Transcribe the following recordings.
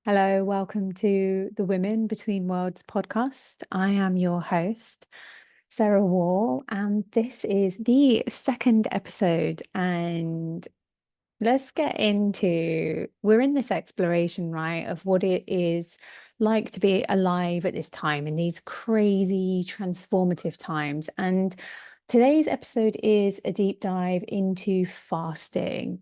Hello, welcome to the Women Between Worlds podcast. I am your host, Sarah Wall, and this is the second episode. And let's get into we're in this exploration, right, of what it is like to be alive at this time in these crazy transformative times. And today's episode is a deep dive into fasting.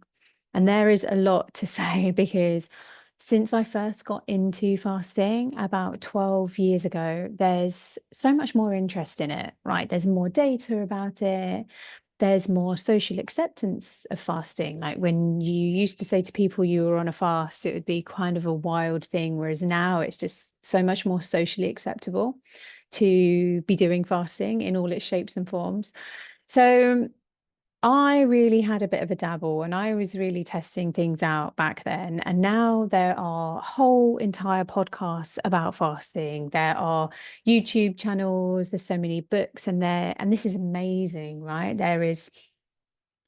And there is a lot to say because since I first got into fasting about 12 years ago, there's so much more interest in it, right? There's more data about it. There's more social acceptance of fasting. Like when you used to say to people you were on a fast, it would be kind of a wild thing, whereas now it's just so much more socially acceptable to be doing fasting in all its shapes and forms. So I really had a bit of a dabble and I was really testing things out back then. And now there are whole entire podcasts about fasting. There are YouTube channels, there's so many books and this is amazing, right? There is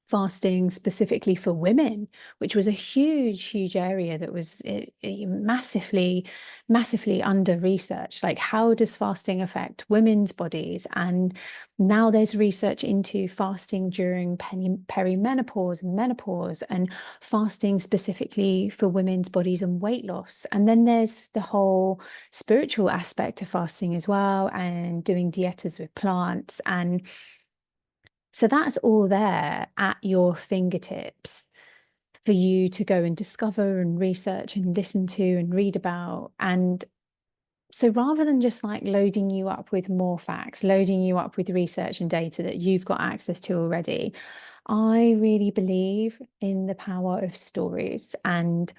fasting specifically for women, which was a huge area that was massively under researched. Like, how does fasting affect women's bodies? And now there's research into fasting during perimenopause and menopause, and fasting specifically for women's bodies and weight loss. And then there's the whole spiritual aspect of fasting as well, and doing dietas with plants. And so that's all there at your fingertips for you to go and discover and research and listen to and read about. And so rather than just like loading you up with more facts, loading you up with research and data that you've got access to already, I really believe in the power of stories. And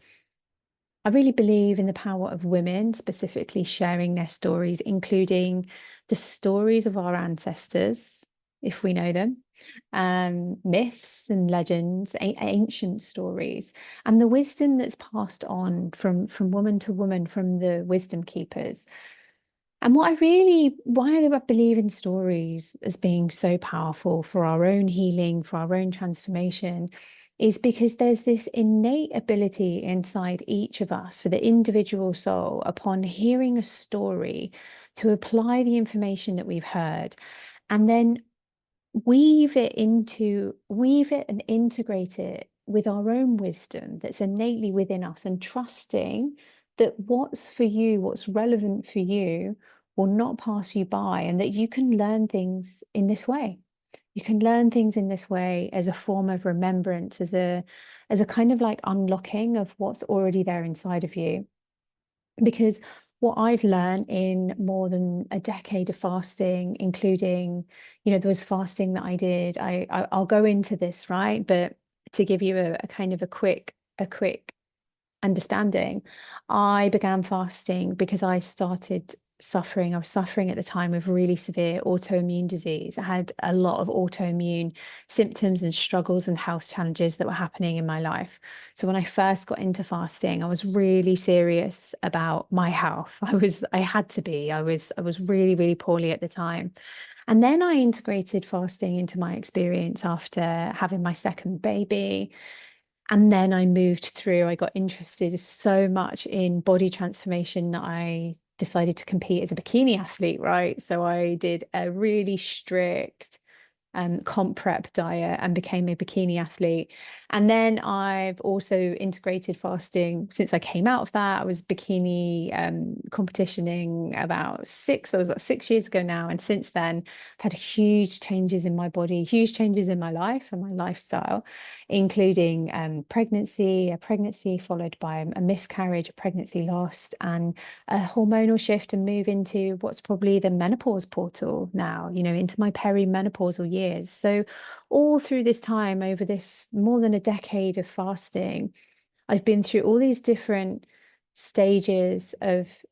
I really believe in the power of women specifically sharing their stories, including the stories of our ancestors, if we know them, myths and legends, ancient stories, and the wisdom that's passed on from woman to woman from the wisdom keepers. And why I believe in stories as being so powerful for our own healing, for our own transformation, is because there's this innate ability inside each of us for the individual soul upon hearing a story to apply the information that we've heard and then weave it and integrate it with our own wisdom that's innately within us, and trusting that what's for you, what's relevant for you, will not pass you by, and that you can learn things in this way. You can learn things in this way as a form of remembrance, as a kind of like unlocking of what's already there inside of you. Because what I've learned in more than a decade of fasting, including, there was fasting that I did. I'll go into this, right? But to give you a kind of a quick understanding, I began fasting because I started suffering. I was suffering at the time of really severe autoimmune disease. I had a lot of autoimmune symptoms and struggles and health challenges that were happening in my life. So when I first got into fasting, I was really serious about my health. I had to be. I was really poorly at the time. And then I integrated fasting into my experience after having my second baby. And then I got interested so much in body transformation that I decided to compete as a bikini athlete, right? So I did a really strict comp prep diet and became a bikini athlete. And then I've also integrated fasting since I came out of that. I was bikini competitioning that was about 6 years ago now. And since then, I've had huge changes in my body, huge changes in my life and my lifestyle, including a pregnancy followed by a miscarriage, a pregnancy lost, and a hormonal shift and move into what's probably the menopause portal now, into my perimenopausal years. So all through this time, over this more than a decade of fasting, I've been through all these different stages of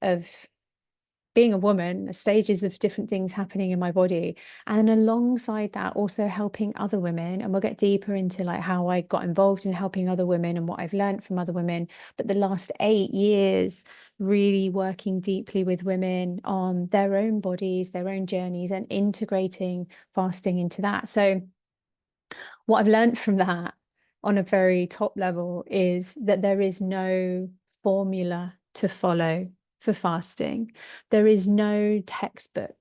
being a woman, stages of different things happening in my body. And alongside that, also helping other women. And we'll get deeper into like how I got involved in helping other women and what I've learned from other women. But the last 8 years, really working deeply with women on their own bodies, their own journeys, and integrating fasting into that. So what I've learned from that on a very top level is that there is no formula to follow for fasting. There is no textbook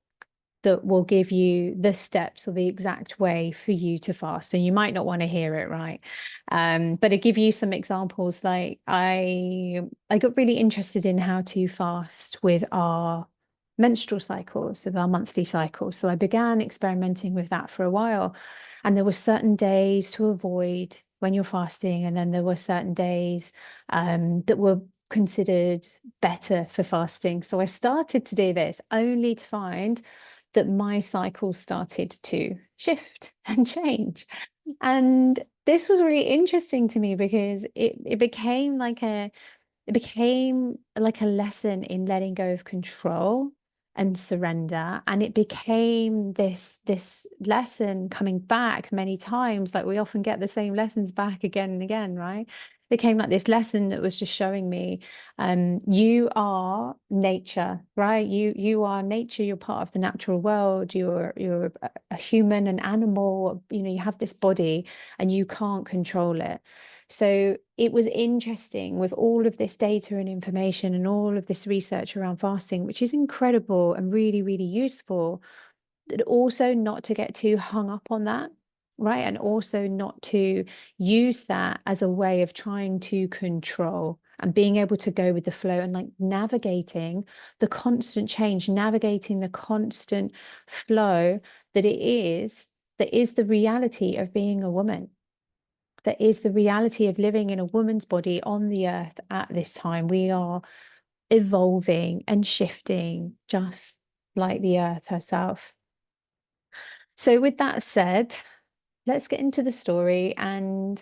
that will give you the steps or the exact way for you to fast. And you might not want to hear it, right? But to give you some examples, like I got really interested in how to fast with our menstrual cycles, with our monthly cycles. So I began experimenting with that for a while. And there were certain days to avoid when you're fasting, and then there were certain days that were considered better for fasting. So I started to do this only to find that my cycle started to shift and change. And this was really interesting to me because it became like a lesson in letting go of control and surrender. And it became this lesson coming back many times. Like we often get the same lessons back again and again, right? It became like this lesson that was just showing me, you are nature, right? You are nature, you're part of the natural world, you're a human, an animal, you have this body and you can't control it. So it was interesting with all of this data and information and all of this research around fasting, which is incredible and really, really useful, that also not to get too hung up on that, right? And also not to use that as a way of trying to control and being able to go with the flow and like navigating the constant change, navigating the constant flow that is the reality of being a woman. That is the reality of living in a woman's body on the earth at this time. We are evolving and shifting just like the earth herself. So, with that said, let's get into the story. And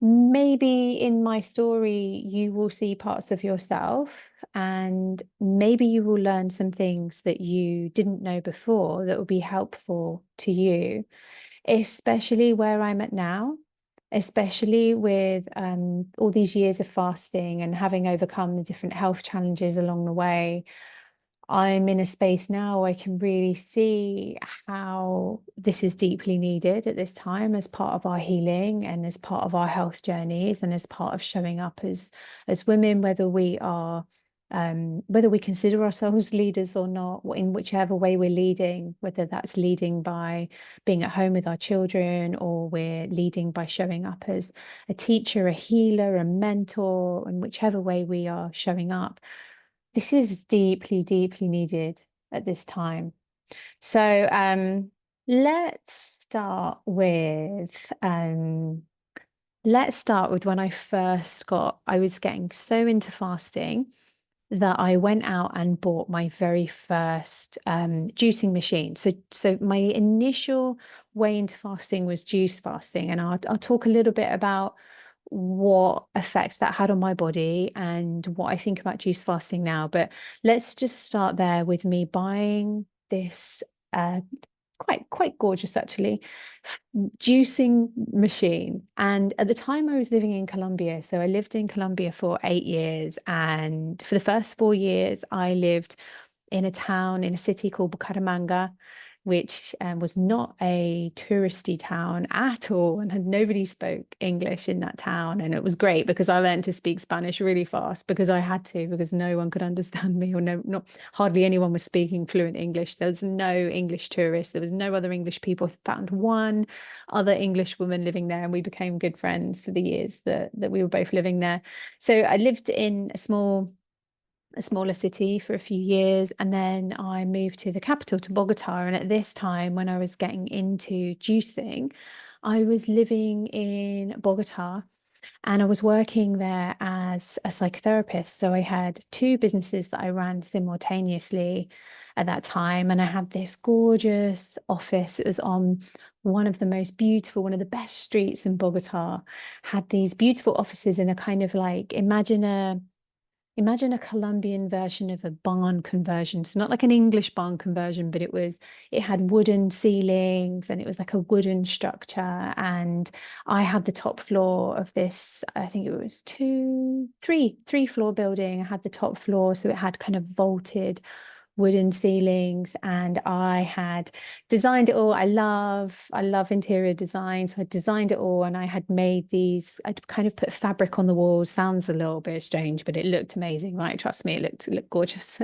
maybe in my story, you will see parts of yourself, and maybe you will learn some things that you didn't know before that will be helpful to you, especially where I'm at now, especially with all these years of fasting and having overcome the different health challenges along the way. I'm in a space now where I can really see how this is deeply needed at this time as part of our healing and as part of our health journeys and as part of showing up as women, whether we are whether we consider ourselves leaders or not, in whichever way we're leading, whether that's leading by being at home with our children or we're leading by showing up as a teacher, a healer, a mentor, and whichever way we are showing up. This is deeply, deeply needed at this time. So let's start with when I was getting so into fasting that I went out and bought my very first juicing machine. So my initial way into fasting was juice fasting, and I'll talk a little bit about what effect that had on my body and what I think about juice fasting now. But let's just start there with me buying this quite gorgeous actually juicing machine. And at the time I was living in Colombia, so I lived in Colombia for 8 years, and for the first 4 years I lived in a city called Bucaramanga, which was not a touristy town at all, and had nobody spoke English in that town. And it was great because I learned to speak Spanish really fast because I had to, because no one could understand me, or not hardly anyone was speaking fluent English. There was no English tourists. There was no other English people. I found one other English woman living there, and we became good friends for the years that we were both living there. So I lived in a smaller city for a few years, and then I moved to the capital, to Bogota. And at this time, when I was getting into juicing, I was living in Bogota and I was working there as a psychotherapist. So I had two businesses that I ran simultaneously at that time, and I had this gorgeous office. It was on one of the most beautiful, one of the best streets in Bogota. Had these beautiful offices in a kind of like, imagine a Colombian version of a barn conversion. So not like an English barn conversion, but it had wooden ceilings and it was like a wooden structure. And I had the top floor of this, I think it was three floor building. I had the top floor. So it had kind of vaulted wooden ceilings, and I had designed it all. I love interior design, so I designed it all, and I had made these. I'd kind of put fabric on the walls. Sounds a little bit strange, but it looked amazing, right? Trust me, it looked gorgeous.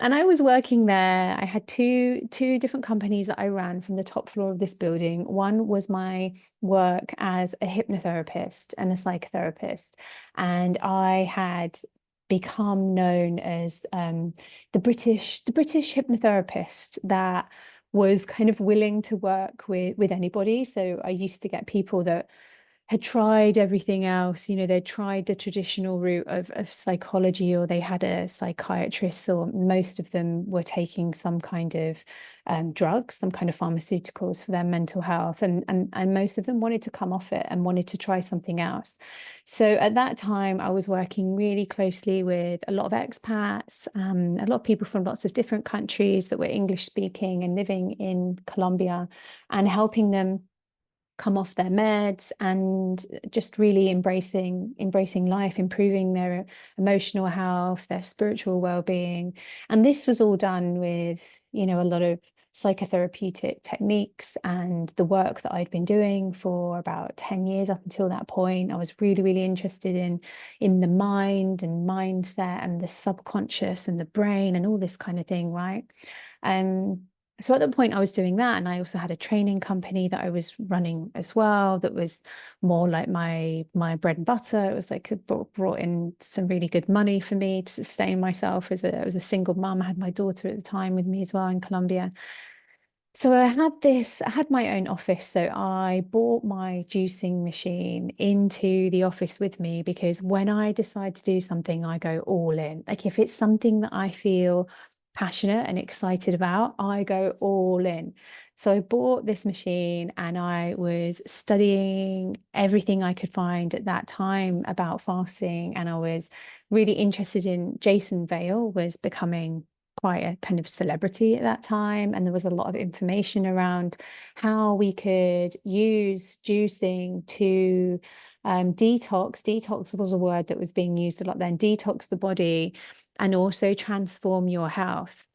And I was working there. I had two different companies that I ran from the top floor of this building. One was my work as a hypnotherapist and a psychotherapist, and I had become known as the British hypnotherapist that was kind of willing to work with anybody. So I used to get people that had tried everything else. They'd tried the traditional route of psychology, or they had a psychiatrist, or most of them were taking some kind of drugs, some kind of pharmaceuticals for their mental health. And most of them wanted to come off it and wanted to try something else. So at that time, I was working really closely with a lot of expats, a lot of people from lots of different countries that were English speaking and living in Colombia, and helping them come off their meds and just really embracing life, improving their emotional health, their spiritual well-being. And this was all done with, a lot of psychotherapeutic techniques and the work that I'd been doing for about 10 years up until that point. I was really, really interested in the mind and mindset and the subconscious and the brain and all this kind of thing, right? Um, so at that point, I was doing that, and I also had a training company that I was running as well. That was more like my bread and butter. It was like it brought in some really good money for me to sustain myself as a single mum. I had my daughter at the time with me as well in Colombia. So I had my own office. So I bought my juicing machine into the office with me, because when I decide to do something, I go all in. Like if it's something that I feel passionate and excited about, I go all in. So I bought this machine, and I was studying everything I could find at that time about fasting. And I was really interested in Jason Vale was becoming quite a kind of celebrity at that time, and there was a lot of information around how we could use juicing to detox. Detox was a word that was being used a lot then. Detox the body and also transform your health.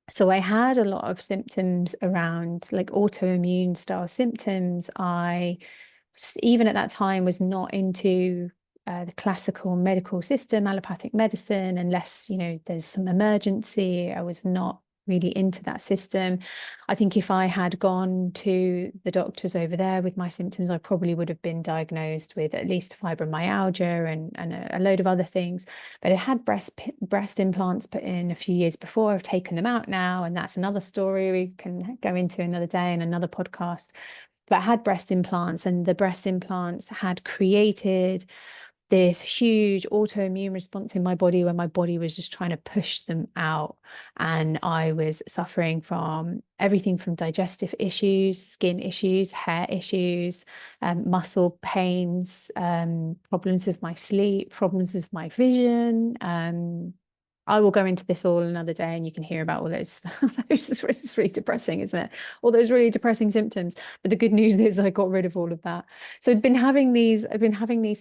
So I had a lot of symptoms around like autoimmune style symptoms. I even at that time was not into the classical medical system, allopathic medicine, unless, there's some emergency. I was not really into that system. I think if I had gone to the doctors over there with my symptoms, I probably would have been diagnosed with at least fibromyalgia and a load of other things. But I had breast implants put in a few years before. I've taken them out now, and that's another story we can go into another day in another podcast. But I had breast implants, and the breast implants had created this huge autoimmune response in my body, where my body was just trying to push them out. And I was suffering from everything from digestive issues, skin issues, hair issues, muscle pains, problems with my sleep, problems with my vision. I will go into this all another day, and you can hear about all those. It's really depressing, isn't it? All those really depressing symptoms. But the good news is I got rid of all of that. So I've been having these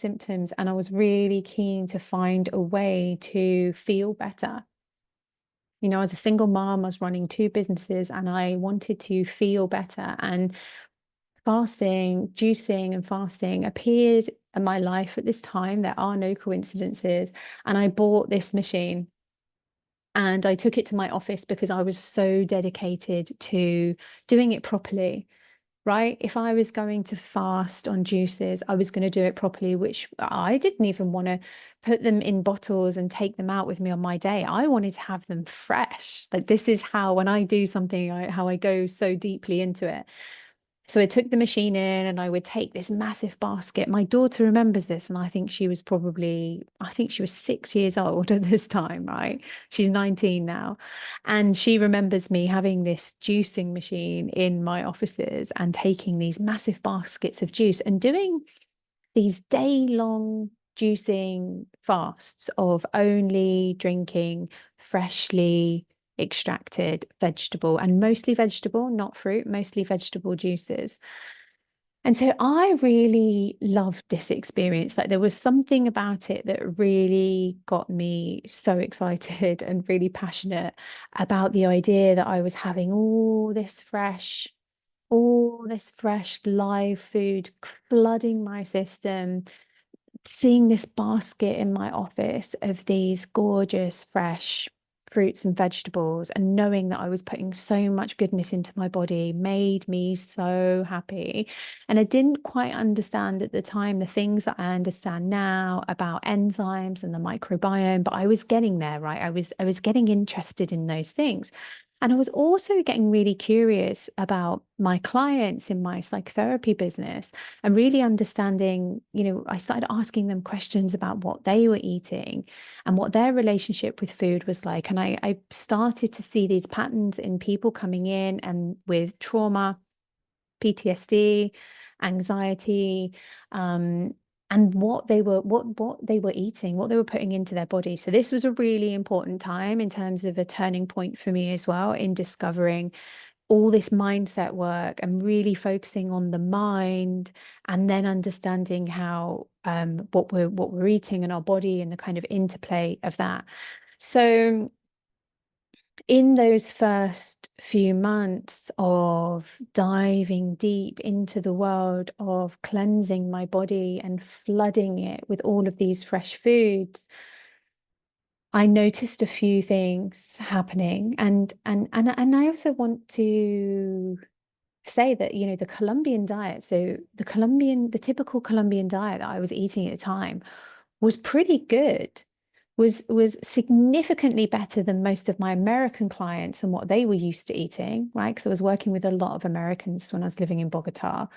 symptoms, and I was really keen to find a way to feel better. As a single mom, I was running two businesses, and I wanted to feel better. And juicing and fasting appeared in my life at this time. There are no coincidences. And I bought this machine. And I took it to my office because I was so dedicated to doing it properly, right? If I was going to fast on juices, I was going to do it properly, which I didn't even want to put them in bottles and take them out with me on my day. I wanted to have them fresh. Like this is how, when I do something, how I go so deeply into it. So I took the machine in, and I would take this massive basket. My daughter remembers this, and I think she was 6 years old at this time, right? She's 19 now. And she remembers me having this juicing machine in my offices and taking these massive baskets of juice and doing these day-long juicing fasts of only drinking freshly extracted vegetable, and mostly vegetable, not fruit, mostly vegetable juices. And so I really loved this experience. Like there was something about it that really got me so excited and really passionate about the idea that I was having all this fresh live food flooding my system, seeing this basket in my office of these gorgeous, fresh fruits and vegetables, and knowing that I was putting so much goodness into my body made me so happy. And I didn't quite understand at the time the things that I understand now about enzymes and the microbiome, but I was getting there, right? I was getting interested in those things. And I was also getting really curious about my clients in my psychotherapy business and really understanding, I started asking them questions about what they were eating and what their relationship with food was like. And I started to see these patterns in people coming in and with trauma, PTSD, anxiety, and what they were eating, what they were putting into their body. So this was a really important time in terms of a turning point for me as well in discovering all this mindset work and really focusing on the mind, and then understanding how what we're eating in our body and the kind of interplay of that. So in those first few months of diving deep into the world of cleansing my body and flooding it with all of these fresh foods, I noticed a few things happening. And I also want to say that, the Colombian diet, so the typical Colombian diet that I was eating at the time was pretty good, was significantly better than most of my American clients and what they were used to eating, right? Because I was working with a lot of Americans when I was living in Bogota.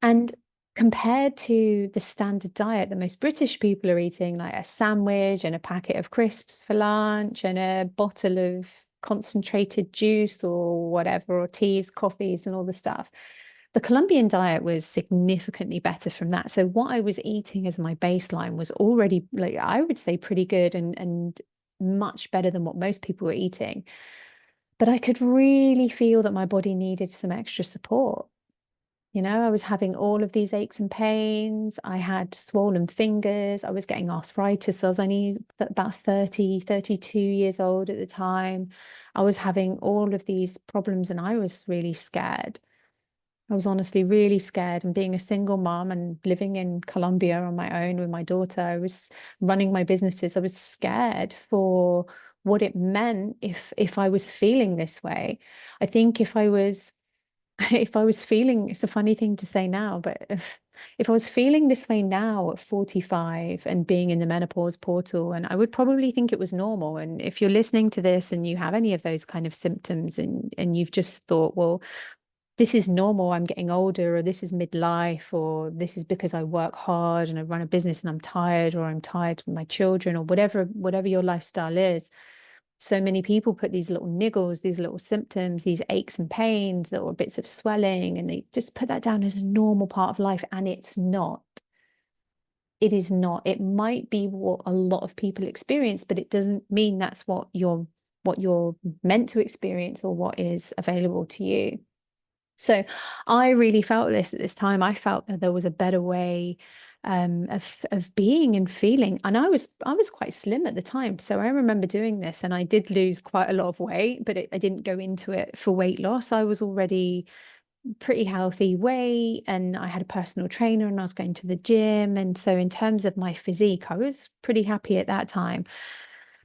And compared to the standard diet that most British people are eating, like a sandwich and a packet of crisps for lunch and a bottle of concentrated juice or whatever, or teas, coffees, and all the stuff. The Colombian diet was significantly better from that. So what I was eating as my baseline was already, like, I would say, pretty good and much better than what most people were eating. But I could really feel that my body needed some extra support. I was having all of these aches and pains. I had swollen fingers. I was getting arthritis. I was only about 30, 32 years old at the time. I was having all of these problems and I was really scared. I was honestly really scared. And being a single mom and living in Colombia on my own with my daughter, I was running my businesses. I was scared for what it meant if I was feeling this way. I think if I was if I was feeling, it's a funny thing to say now, but if I was feeling this way now at 45 and being in the menopause portal, and I would probably think it was normal. And if you're listening to this and you have any of those kind of symptoms and you've just thought, well, this is normal, I'm getting older, or this is midlife, or this is because I work hard and I run a business and I'm tired, or I'm tired with my children, or whatever your lifestyle is. So many people put these little niggles, these little symptoms, these aches and pains, little bits of swelling, and they just put that down as a normal part of life. And it's not. It is not. It might be what a lot of people experience, but it doesn't mean that's what you're meant to experience or what is available to you. So I really felt this at this time. I felt that there was a better way of being and feeling. And I was quite slim at the time. So I remember doing this and I did lose quite a lot of weight, but I didn't go into it for weight loss. I was already pretty healthy weight and I had a personal trainer and I was going to the gym. And so in terms of my physique, I was pretty happy at that time.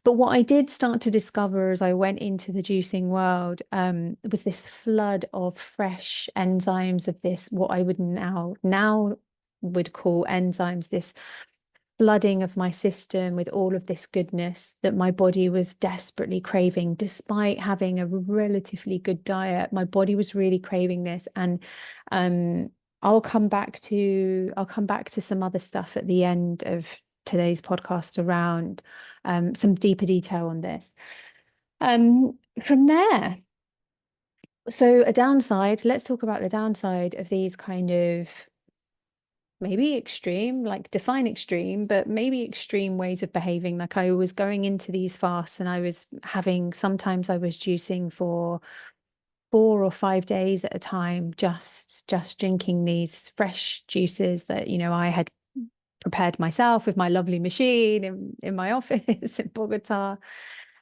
But what I did start to discover as I went into the juicing world was this flood of fresh enzymes of this, what I would now would call enzymes, this flooding of my system with all of this goodness that my body was desperately craving, despite having a relatively good diet. My body was really craving this. And I'll come back to some other stuff at the end of today's podcast around some deeper detail on this. From there, so a downside, let's talk about the downside of these kind of maybe extreme, like define extreme, but maybe extreme ways of behaving. Like I was going into these fasts and sometimes I was juicing for 4 or 5 days at a time, just drinking these fresh juices that, I had prepared myself with my lovely machine in my office in Bogota.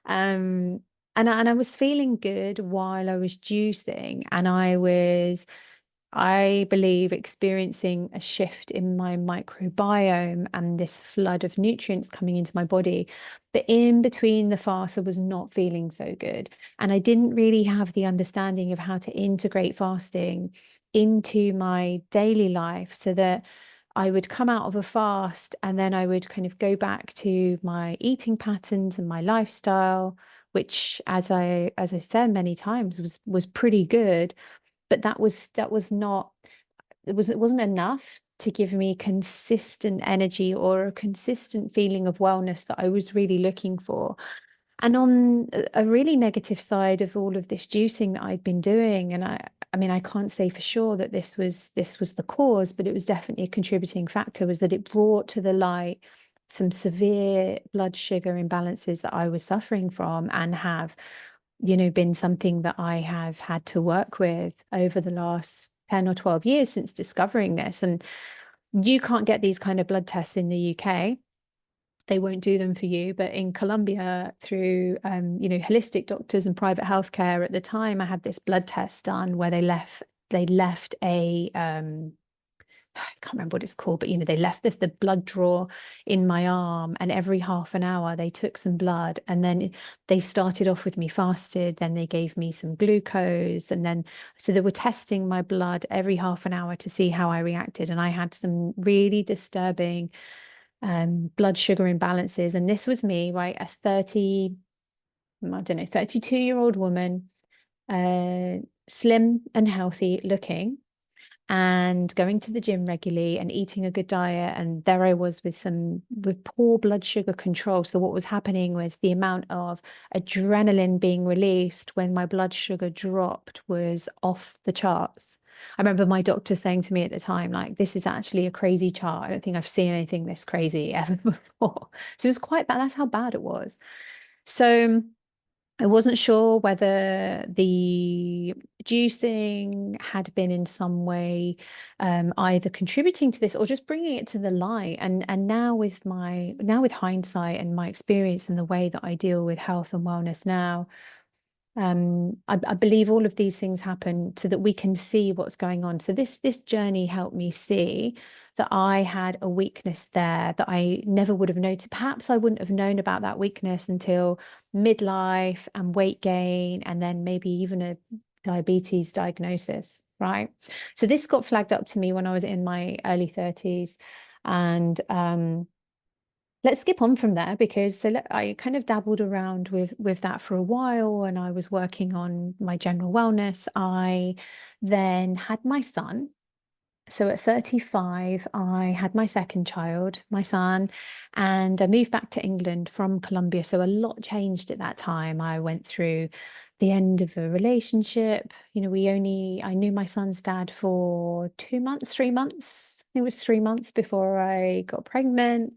Um, and I was feeling good while I was juicing, and I believe, experiencing a shift in my microbiome and this flood of nutrients coming into my body. But in between the fast, I was not feeling so good. And I didn't really have the understanding of how to integrate fasting into my daily life so that I would come out of a fast and then I would kind of go back to my eating patterns and my lifestyle, which, as I said many times, was pretty good, but that was not, it wasn't enough to give me consistent energy or a consistent feeling of wellness that I was really looking for. And on a really negative side of all of this juicing that I'd been doing, and I mean, I can't say for sure that this was the cause, but it was definitely a contributing factor, was that it brought to the light some severe blood sugar imbalances that I was suffering from, and have, been something that I have had to work with over the last 10 or 12 years since discovering this. And you can't get these kind of blood tests in the UK. They won't do them for you. But in Colombia, through holistic doctors and private healthcare, at the time, I had this blood test done where they left a I can't remember what it's called, but they left the blood draw in my arm, and every half an hour they took some blood, and then they started off with me fasted, then they gave me some glucose, and then so they were testing my blood every half an hour to see how I reacted. And I had some really disturbing blood sugar imbalances. And this was me, right? A 32-year-old woman, slim and healthy looking, and going to the gym regularly and eating a good diet. And there I was with poor blood sugar control. So what was happening was the amount of adrenaline being released when my blood sugar dropped was off the charts. I remember my doctor saying to me at the time, like, this is actually a crazy chart. I don't think I've seen anything this crazy ever before. So it was quite bad. That's how bad it was. So I wasn't sure whether the juicing had been in some way either contributing to this or just bringing it to the light. And now with hindsight and my experience and the way that I deal with health and wellness now, I believe all of these things happen so that we can see what's going on. So this journey helped me see that I had a weakness there that I never would have noticed. Perhaps I wouldn't have known about that weakness until midlife and weight gain, and then maybe even a diabetes diagnosis, right? So this got flagged up to me when I was in my early 30s. And let's skip on from there, because I kind of dabbled around with that for a while, and I was working on my general wellness. I then had my son. So at 35, I had my second child, my son, and I moved back to England from Colombia. So a lot changed at that time. I went through the end of a relationship. I knew my son's dad for 2 months, 3 months. It was 3 months before I got pregnant.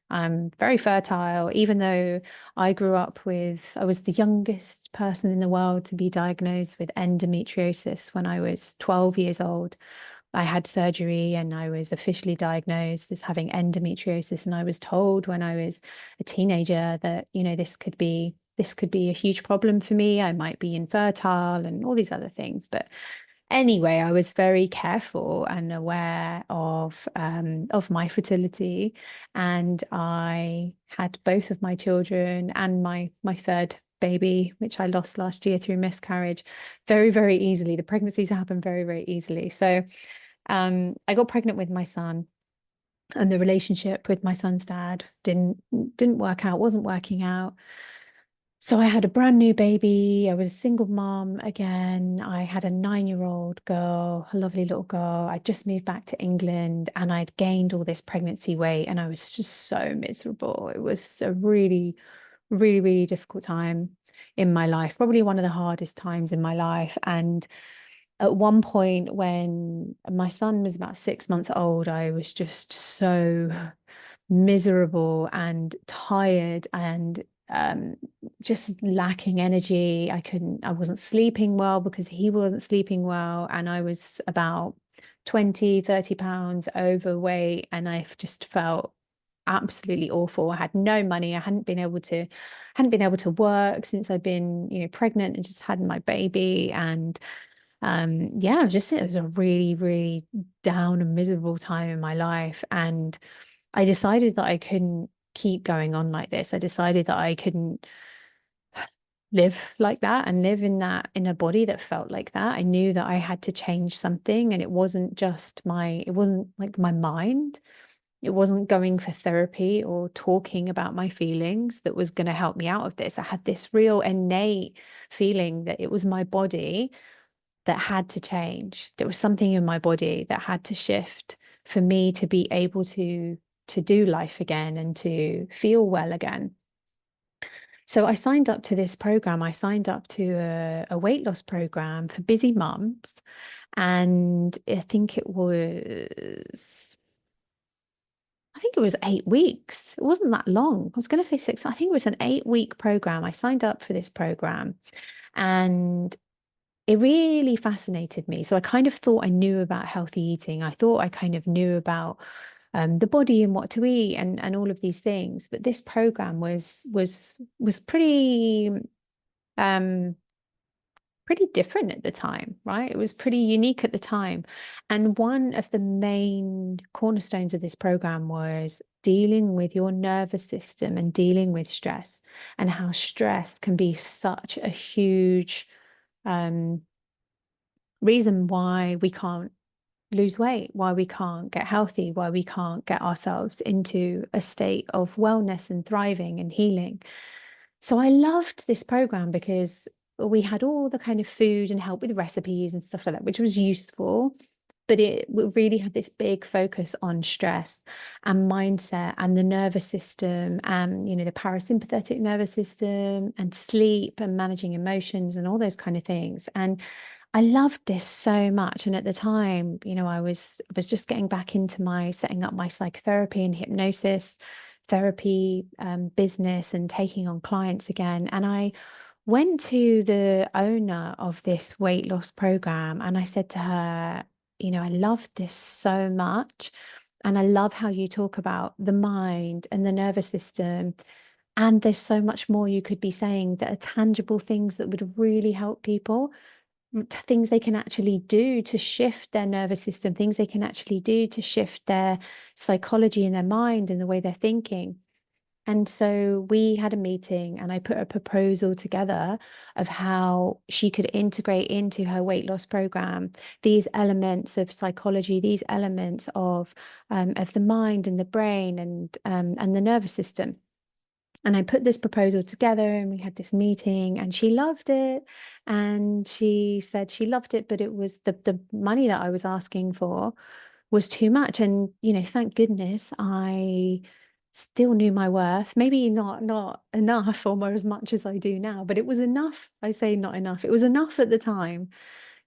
I'm very fertile, even though I was the youngest person in the world to be diagnosed with endometriosis when I was 12 years old. I had surgery and I was officially diagnosed as having endometriosis. And I was told when I was a teenager that, this could be a huge problem for me. I might be infertile and all these other things. But anyway, I was very careful and aware of my fertility, and I had both of my children and my third baby, which I lost last year through miscarriage, very, very easily. The pregnancies happen very, very easily. So I got pregnant with my son, and the relationship with my son's dad didn't work out, wasn't working out. So I had a brand new baby. I was a single mom again. I had a 9-year-old girl, a lovely little girl. I just moved back to England, and I'd gained all this pregnancy weight, and I was just so miserable. It was a really, really, really difficult time in my life, probably one of the hardest times in my life. And at one point, when my son was about 6 months old, I was just so miserable and tired, and just lacking energy. I wasn't sleeping well because he wasn't sleeping well. And I was about 20, 30 pounds overweight. And I just felt absolutely awful. I had no money. I hadn't been able to work since I'd been, pregnant and just had my baby. And yeah, it was a really, really down and miserable time in my life. And I decided that I couldn't keep going on like this. I decided that I couldn't live like that and live in a body that felt like that. I knew that I had to change something, and it wasn't it wasn't like my mind. It wasn't going for therapy or talking about my feelings that was going to help me out of this. I had this real innate feeling that it was my body that had to change. There was something in my body that had to shift for me to be able to do life again and to feel well again. So I signed up to this program. I signed up to a weight loss program for busy mums. And I think it was 8 weeks. It wasn't that long. I was going to say six. I think it was an 8 week program. I signed up for this program, and it really fascinated me. So I kind of thought I knew about healthy eating. I thought I kind of knew about the body and what to eat and all of these things. But this program was um, pretty different at the time, right? It was pretty unique at the time. And one of the main cornerstones of this program was dealing with your nervous system and dealing with stress, and how stress can be such a huge um, reason why we can't lose weight, why we can't get healthy, why we can't get ourselves into a state of wellness and thriving and healing. So I loved this program because we had all the kind of food and help with recipes and stuff like that, which was useful. But it really had this big focus on stress and mindset and the nervous system and, the parasympathetic nervous system and sleep and managing emotions and all those kind of things. And I loved this so much. And at the time, I was just getting back into my setting up my psychotherapy and hypnosis therapy business and taking on clients again. And I went to the owner of this weight loss program and I said to her, I love this so much. And I love how you talk about the mind and the nervous system. And there's so much more you could be saying that are tangible things that would really help people, things they can actually do to shift their nervous system, things they can actually do to shift their psychology and their mind and the way they're thinking. And so we had a meeting and I put a proposal together of how she could integrate into her weight loss program these elements of psychology, these elements of the mind and the brain and the nervous system. And I put this proposal together and we had this meeting and she loved it. And she said she loved it, but it was the money that I was asking for was too much. And, thank goodness I still knew my worth. Maybe not enough or as much as I do now, but it was enough. I say not enough. It was enough at the time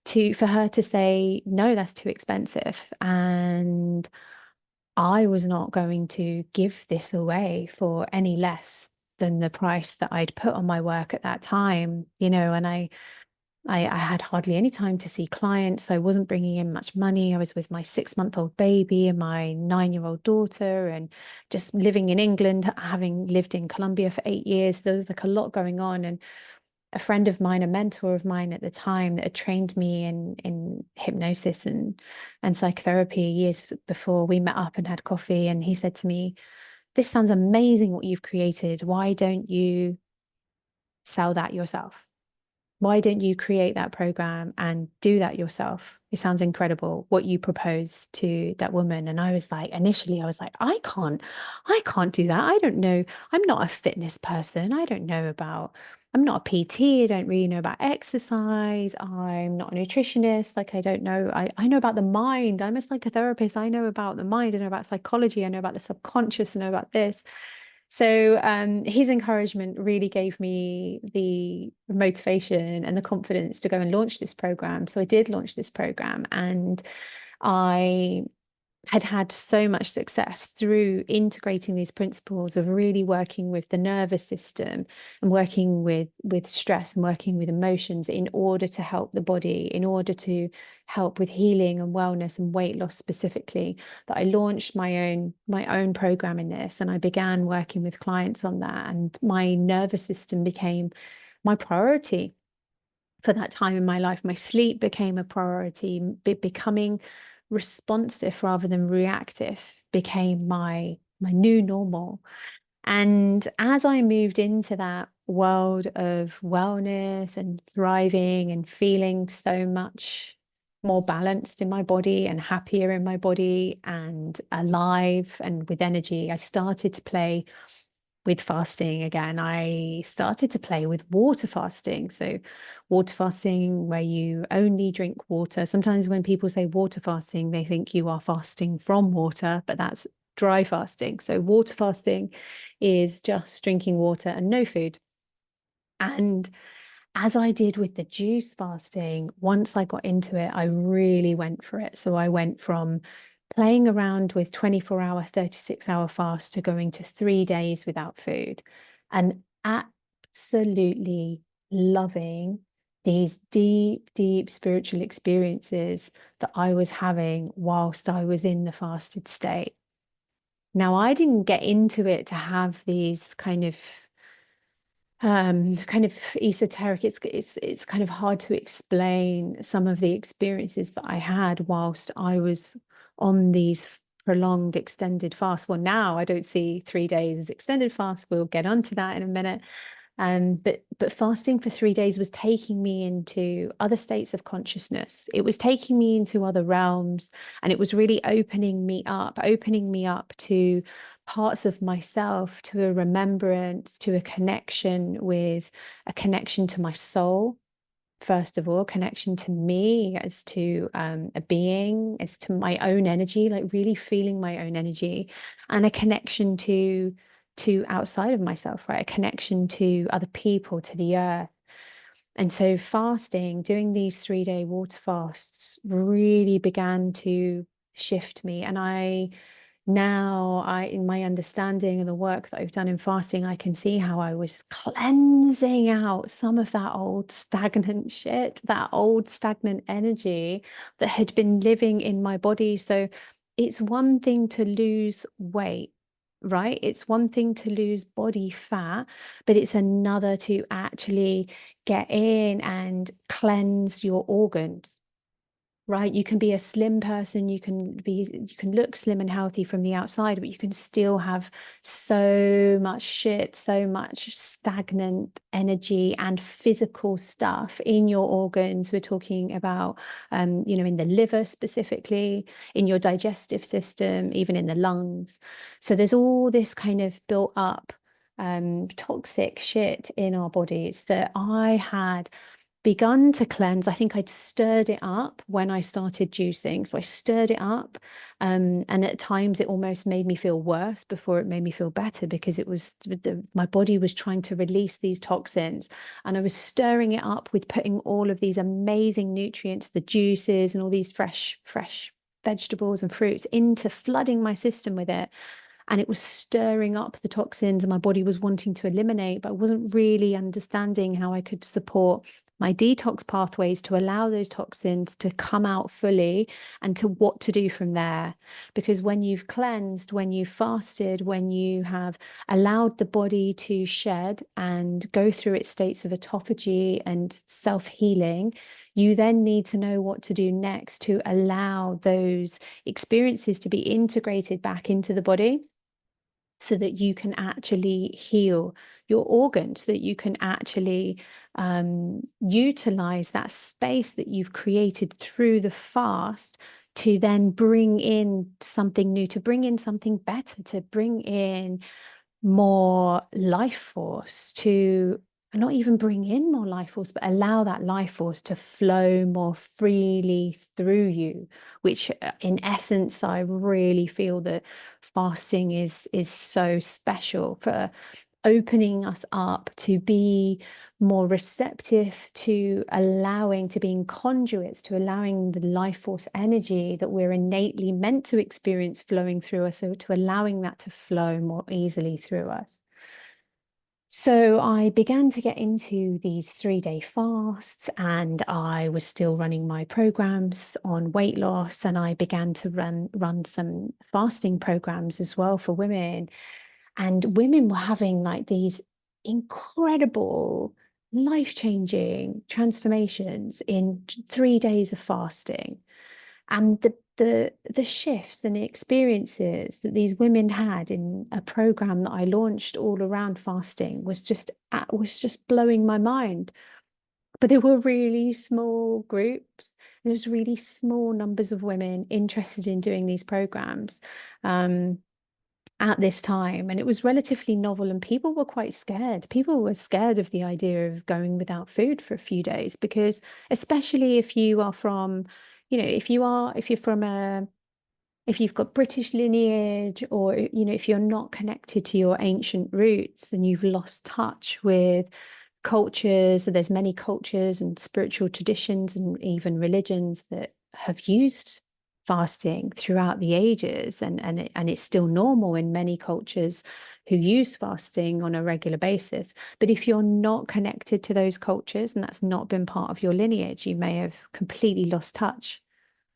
for her to say, no, that's too expensive. And I was not going to give this away for any less than the price that I'd put on my work at that time, and I had hardly any time to see clients. I wasn't bringing in much money. I was with my 6-month-old baby and my 9-year-old daughter and just living in England, having lived in Colombia for 8 years. There was like a lot going on. And a friend of mine, a mentor of mine at the time that had trained me in hypnosis and psychotherapy years before, we met up and had coffee. And he said to me, "This sounds amazing what you've created. Why don't you sell that yourself? Why don't you create that program and do that yourself? It sounds incredible what you propose to that woman." And I was like, initially, I was like, I can't do that. I don't know. I'm not a fitness person. I'm not a PT. I don't really know about exercise. I'm not a nutritionist. Like, I don't know. I know about the mind. I'm a psychotherapist. I know about the mind. I know about psychology. I know about the subconscious. I know about this. So his encouragement really gave me the motivation and the confidence to go and launch this program. So I did launch this program, and I had so much success through integrating these principles of really working with the nervous system and working with stress and working with emotions in order to help the body, in order to help with healing and wellness and weight loss specifically, that I launched my own program in this, and I began working with clients on that, and my nervous system became my priority for that time in my life. My sleep became a priority. Becoming responsive rather than reactive became my new normal. And as I moved into that world of wellness and thriving and feeling so much more balanced in my body and happier in my body and alive and with energy, I started to play with fasting again. I started to play with water fasting. So, water fasting, where you only drink water. Sometimes when people say water fasting, they think you are fasting from water, but that's dry fasting. So, water fasting is just drinking water and no food. And as I did with the juice fasting, once I got into it, I really went for it. So I went from playing around with 24-hour, 36-hour fast to going to 3 days without food, and absolutely loving these deep, deep spiritual experiences that I was having whilst I was in the fasted state. Now, I didn't get into it to have these kind of esoteric. It's kind of hard to explain some of the experiences that I had whilst I was on these prolonged extended fasts. Well, now I don't see 3 days as extended fast. We'll get onto that in a minute. But fasting for 3 days was taking me into other states of consciousness. It was taking me into other realms, and it was really opening me up to parts of myself, to a remembrance, to a connection to my soul. First of all, connection to me as to a being, as to my own energy, like really feeling my own energy, and a connection to outside of myself, right? A connection to other people, to the earth. And so fasting, doing these 3 day water fasts really began to shift me. And in my understanding of the work that I've done in fasting, I can see how I was cleansing out some of that old stagnant shit, that old stagnant energy that had been living in my body. So it's one thing to lose weight, right? It's one thing to lose body fat, but it's another to actually get in and cleanse your organs. Right? You can be a slim person, you can look slim and healthy from the outside, but you can still have so much shit, so much stagnant energy and physical stuff in your organs. We're talking about, in the liver specifically, in your digestive system, even in the lungs. So there's all this kind of built up toxic shit in our bodies that I had begun to cleanse. I think I'd stirred it up when I started juicing. So I stirred it up. And at times it almost made me feel worse before it made me feel better, because my body was trying to release these toxins. And I was stirring it up with putting all of these amazing nutrients, the juices and all these fresh vegetables and fruits, into flooding my system with it. And it was stirring up the toxins, and my body was wanting to eliminate, but I wasn't really understanding how I could support my detox pathways to allow those toxins to come out fully, and to what to do from there. Because when you've cleansed, when you've fasted, when you have allowed the body to shed and go through its states of autophagy and self-healing, you then need to know what to do next to allow those experiences to be integrated back into the body, so that you can actually heal your organs, so that you can actually utilize that space that you've created through the fast to then bring in something new, to bring in something better, to bring in more life force, to not even bring in more life force, but allow that life force to flow more freely through you, which in essence, I really feel that fasting is so special for opening us up to be more receptive to allowing, to being conduits, to allowing the life force energy that we're innately meant to experience flowing through us, so to allowing that to flow more easily through us. So I began to get into these 3-day fasts, and I was still running my programs on weight loss, and I began to run some fasting programs as well for women. And women were having like these incredible, life-changing transformations in 3 days of fasting. And the shifts and the experiences that these women had in a program that I launched all around fasting was just blowing my mind. But there were really small groups. There was really small numbers of women interested in doing these programs. At this time, and it was relatively novel, and people were quite scared. People were scared of the idea of going without food for a few days, because especially if you are from, if you're from if you've got British lineage, or if you're not connected to your ancient roots and you've lost touch with cultures. So there's many cultures and spiritual traditions and even religions that have used fasting throughout the ages, and it's still normal in many cultures who use fasting on a regular basis. But if you're not connected to those cultures and that's not been part of your lineage, you may have completely lost touch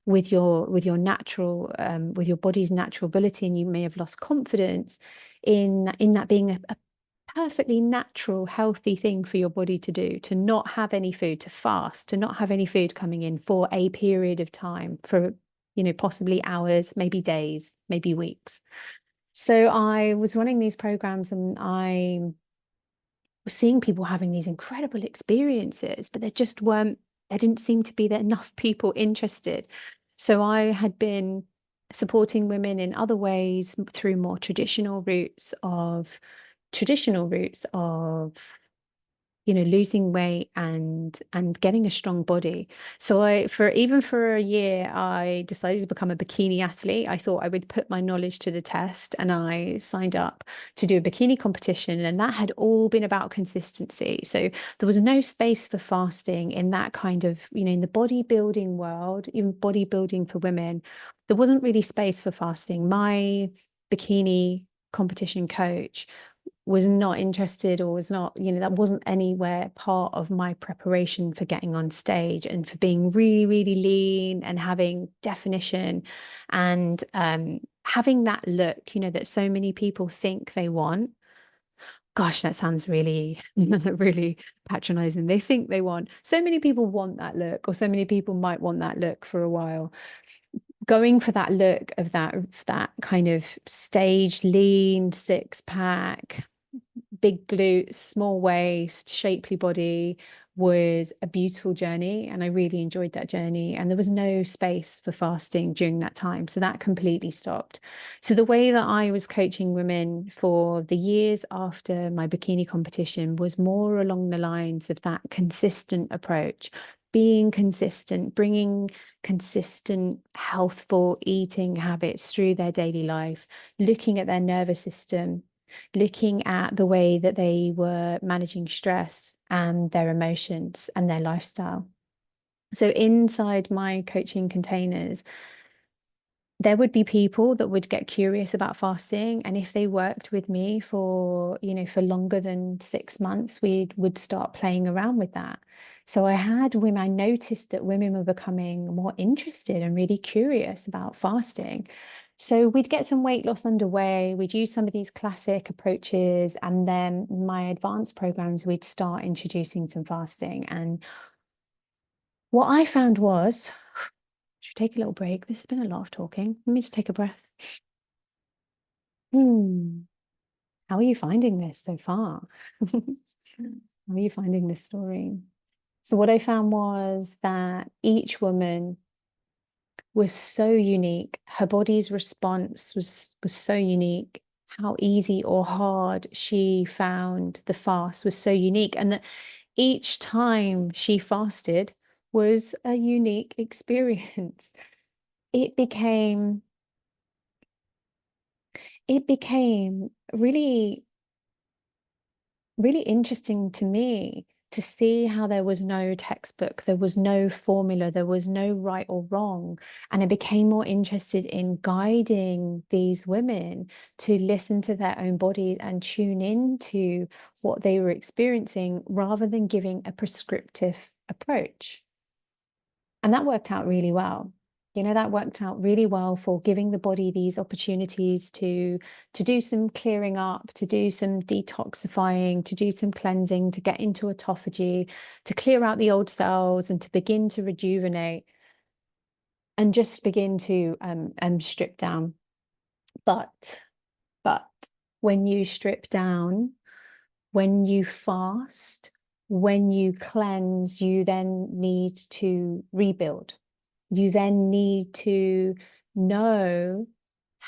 with your natural with your body's natural ability, and you may have lost confidence in that being a perfectly natural, healthy thing for your body to do, to not have any food, to fast, to not have any food coming in for a period of time, for possibly hours, maybe days, maybe weeks. So I was running these programs, and I was seeing people having these incredible experiences, but there didn't seem to be enough people interested. So I had been supporting women in other ways through more traditional routes of losing weight and getting a strong body. So for a year, I decided to become a bikini athlete. I thought I would put my knowledge to the test, and I signed up to do a bikini competition, and that had all been about consistency. So there was no space for fasting in that kind of, in the bodybuilding world, even bodybuilding for women, there wasn't really space for fasting. My bikini competition coach was not interested, or was not, that wasn't anywhere part of my preparation for getting on stage and for being really, really lean and having definition, and having that look, that so many people think they want. Gosh, that sounds really, really patronizing. They think they want, so many people want that look, or so many people might want that look for a while. Going for that look of that kind of stage lean six pack, big glutes, small waist, shapely body was a beautiful journey. And I really enjoyed that journey. And there was no space for fasting during that time. So that completely stopped. So the way that I was coaching women for the years after my bikini competition was more along the lines of that consistent approach, being consistent, bringing consistent, healthful eating habits through their daily life, looking at their nervous system, looking at the way that they were managing stress and their emotions and their lifestyle. So inside my coaching containers, there would be people that would get curious about fasting, and if they worked with me for for longer than 6 months, we would start playing around with that. So I noticed that women were becoming more interested and really curious about fasting. So we'd get some weight loss underway, we'd use some of these classic approaches, and then my advanced programs, we'd start introducing some fasting. And what I found was, should we take a little break? This has been a lot of talking. Let me just take a breath. Hmm. How are you finding this so far? How are you finding this story? So what I found was that each woman was so unique. Her body's response was so unique. How easy or hard she found the fast was so unique. And that each time she fasted was a unique experience. It became it became really really interesting to me to see how there was no textbook, there was no formula, there was no right or wrong. And I became more interested in guiding these women to listen to their own bodies and tune into what they were experiencing rather than giving a prescriptive approach. And that worked out really well. That worked out really well for giving the body these opportunities to do some clearing up, to do some detoxifying, to do some cleansing, to get into autophagy, to clear out the old cells and to begin to rejuvenate and just begin to strip down. But when you strip down, when you fast, when you cleanse, you then need to rebuild. You then need to know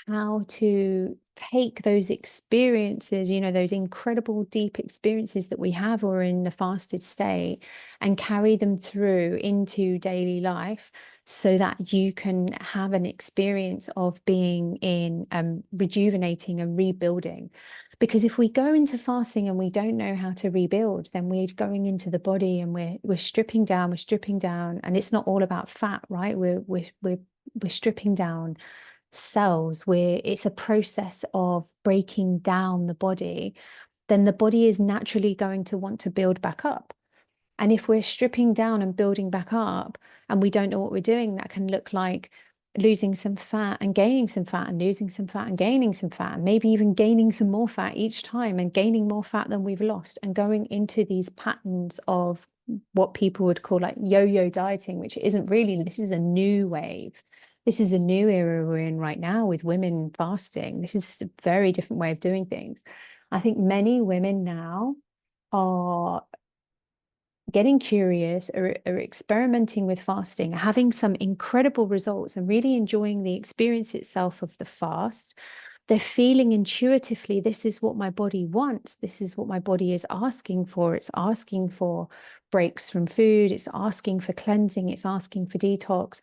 how to take those experiences, those incredible deep experiences that we have or in the fasted state, and carry them through into daily life so that you can have an experience of being in rejuvenating and rebuilding. Because if we go into fasting and we don't know how to rebuild, then we're going into the body and we're stripping down, and it's not all about fat, right? We're stripping down cells, where it's a process of breaking down the body. Then the body is naturally going to want to build back up. And if we're stripping down and building back up and we don't know what we're doing, that can look like losing some fat and gaining some fat and losing some fat and gaining some fat, and maybe even gaining some more fat each time and gaining more fat than we've lost, and going into these patterns of what people would call like yo-yo dieting, which isn't really. This is a new wave. This is a new era we're in right now with women fasting. This is a very different way of doing things. I think many women now are getting curious, are experimenting with fasting, having some incredible results and really enjoying the experience itself of the fast. They're feeling intuitively, this is what my body wants. This is what my body is asking for. It's asking for breaks from food. It's asking for cleansing. It's asking for detox.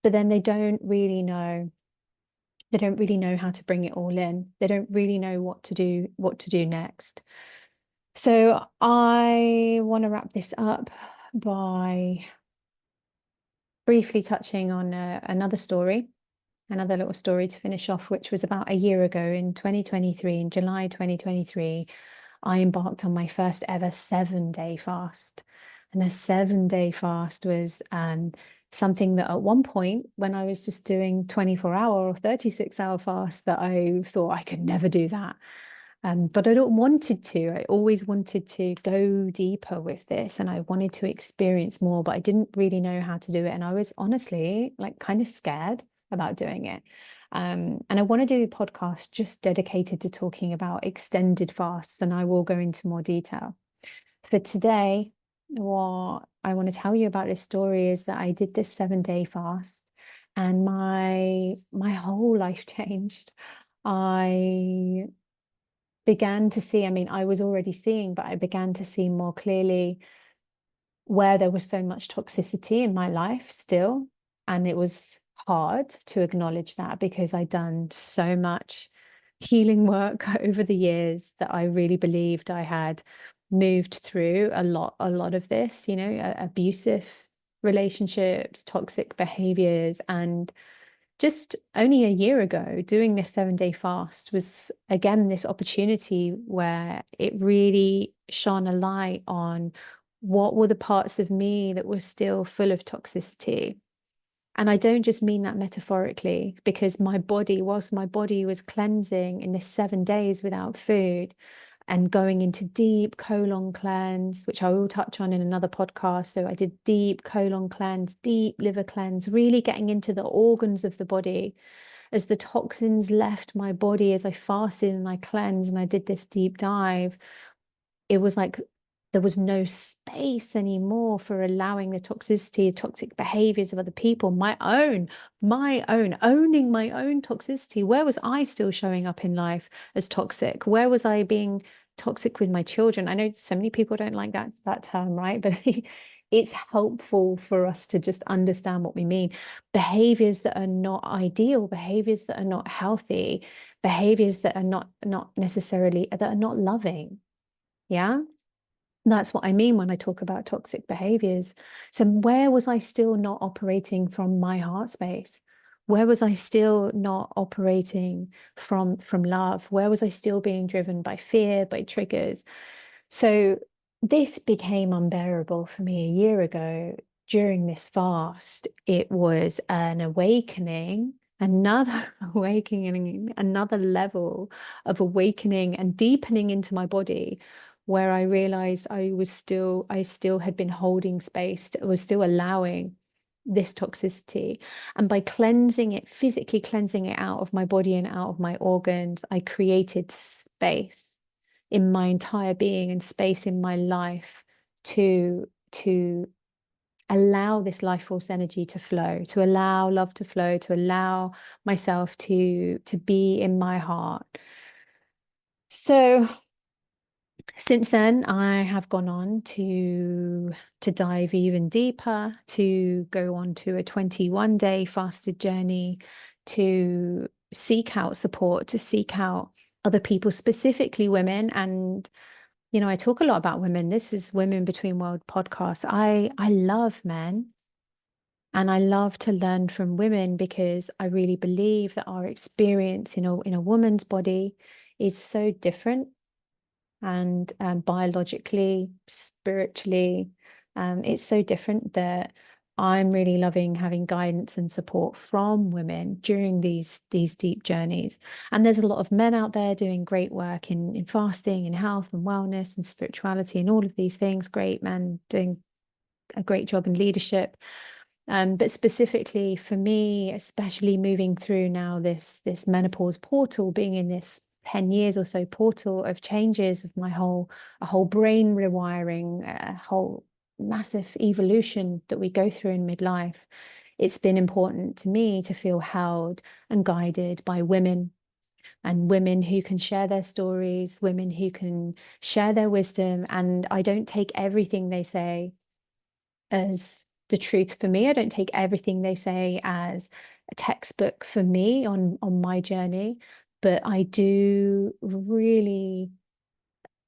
But then they don't really know. They don't really know how to bring it all in. They don't really know what to do next. So I want to wrap this up by briefly touching on another little story to finish off, which was about a year ago in 2023, in July 2023, I embarked on my first ever 7-day fast. And a 7-day fast was something that at one point, when I was just doing 24-hour or 36-hour fast, that I thought I could never do that. But I don't wanted to. I always wanted to go deeper with this, and I wanted to experience more, but I didn't really know how to do it. And I was honestly like kind of scared about doing it. And I want to do a podcast just dedicated to talking about extended fasts, and I will go into more detail. For today, what I want to tell you about this story is that I did this 7-day fast, and my whole life changed. I began to see, I mean, I was already seeing, but I began to see more clearly where there was so much toxicity in my life still. And it was hard to acknowledge that because I'd done so much healing work over the years that I really believed I had moved through a lot of this, abusive relationships, toxic behaviors, and just only a year ago, doing this 7-day fast was again this opportunity where it really shone a light on what were the parts of me that were still full of toxicity. And I don't just mean that metaphorically, because my body, whilst my body was cleansing in this 7 days without food, and going into deep colon cleanse, which I will touch on in another podcast. So I did deep colon cleanse, deep liver cleanse, really getting into the organs of the body as the toxins left my body, as I fasted and I cleansed and I did this deep dive. It was like there was no space anymore for allowing the toxicity, toxic behaviors of other people, my own, owning my own toxicity. Where was I still showing up in life as toxic? Where was I being toxic with my children? I know so many people don't like that term, right? But it's helpful for us to just understand what we mean. Behaviors that are not ideal, behaviors that are not healthy, behaviors that are not necessarily, that are not loving. Yeah. That's what I mean when I talk about toxic behaviors. So where was I still not operating from my heart space? Where was I still not operating from love? Where was I still being driven by fear, by triggers? So this became unbearable for me a year ago during this fast. It was an awakening, another awakening, another level of awakening and deepening into my body, where I realized I still had been holding space, I was still allowing this toxicity. And by cleansing it, physically cleansing it out of my body and out of my organs, I created space in my entire being and space in my life to allow this life force energy to flow, to allow love to flow, to allow myself to be in my heart. So since then, I have gone on to dive even deeper, to go on to a 21-day fasted journey, to seek out support, to seek out other people, specifically women. And I talk a lot about women. This is Women Between World podcast. I love men and I love to learn from women because I really believe that our experience in a woman's body is so different, and biologically, spiritually, it's so different that I'm really loving having guidance and support from women during these deep journeys. And there's a lot of men out there doing great work in fasting, in health and wellness and spirituality and all of these things. Great men doing a great job in leadership. But specifically for me, especially moving through now this menopause portal, being in this 10 years or so portal of changes of a whole brain rewiring, a whole massive evolution that we go through in midlife, it's been important to me to feel held and guided by women, and women who can share their stories, women who can share their wisdom. And I don't take everything they say as the truth for me. I don't take everything they say as a textbook for me on my journey, but I do really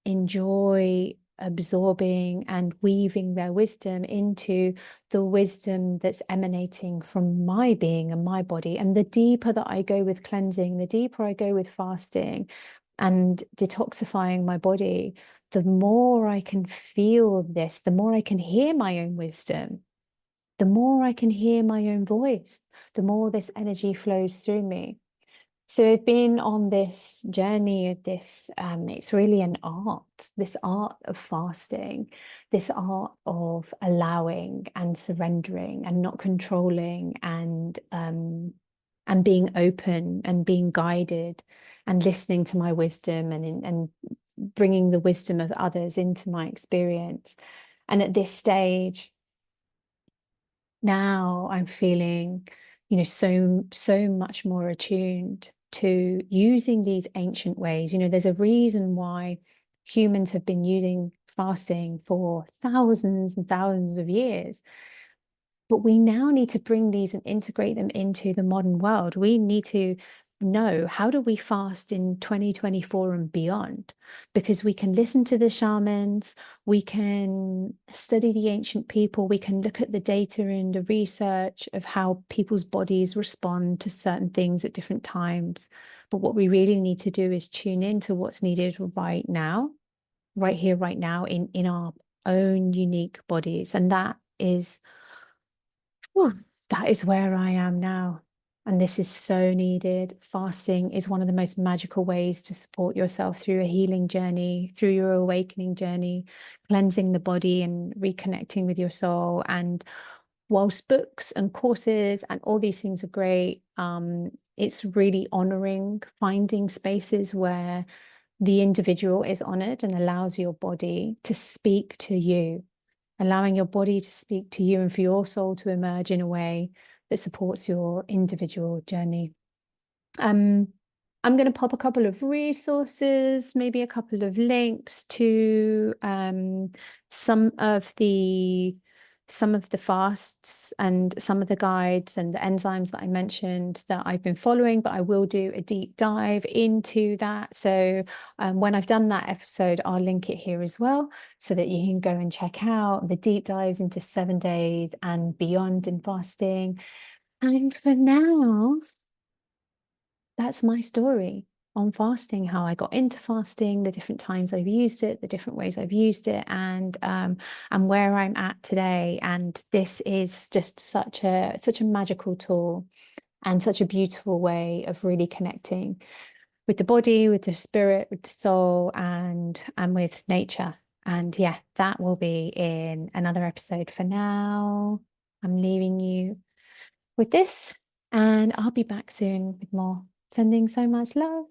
enjoy absorbing and weaving their wisdom into the wisdom that's emanating from my being and my body. And the deeper that I go with cleansing, the deeper I go with fasting and detoxifying my body, the more I can feel this, the more I can hear my own wisdom, the more I can hear my own voice, the more this energy flows through me. So I've been on this journey of this, it's really an art, this art of fasting, this art of allowing and surrendering and not controlling, and being open and being guided and listening to my wisdom and bringing the wisdom of others into my experience. And at this stage, now I'm feeling, so much more attuned to using these ancient ways. There's a reason why humans have been using fasting for thousands and thousands of years. But we now need to bring these and integrate them into the modern world. We need to know, how do we fast in 2024 and beyond? Because we can listen to the shamans, we can study the ancient people, we can look at the data and the research of how people's bodies respond to certain things at different times. But what we really need to do is tune into what's needed right now, right here, right now, in our own unique bodies. And that is where I am now. And this is so needed. Fasting is one of the most magical ways to support yourself through a healing journey, through your awakening journey, cleansing the body and reconnecting with your soul. And whilst books and courses and all these things are great, it's really honoring finding spaces where the individual is honored and allows your body to speak to you, allowing your body to speak to you and for your soul to emerge in a way that supports your individual journey. I'm going to pop a couple of resources, maybe a couple of links to some of the some of the fasts and some of the guides and the enzymes that I mentioned that I've been following, but I will do a deep dive into that. So when I've done that episode, I'll link it here as well so that you can go and check out the deep dives into 7 days and beyond in fasting. And for now, that's my story on fasting, how I got into fasting, the different times I've used it, the different ways I've used it, and where I'm at today. And this is just such a magical tool and such a beautiful way of really connecting with the body, with the spirit, with the soul, and with nature. And yeah, that will be in another episode. For now, I'm leaving you with this, and I'll be back soon with more. Sending so much love.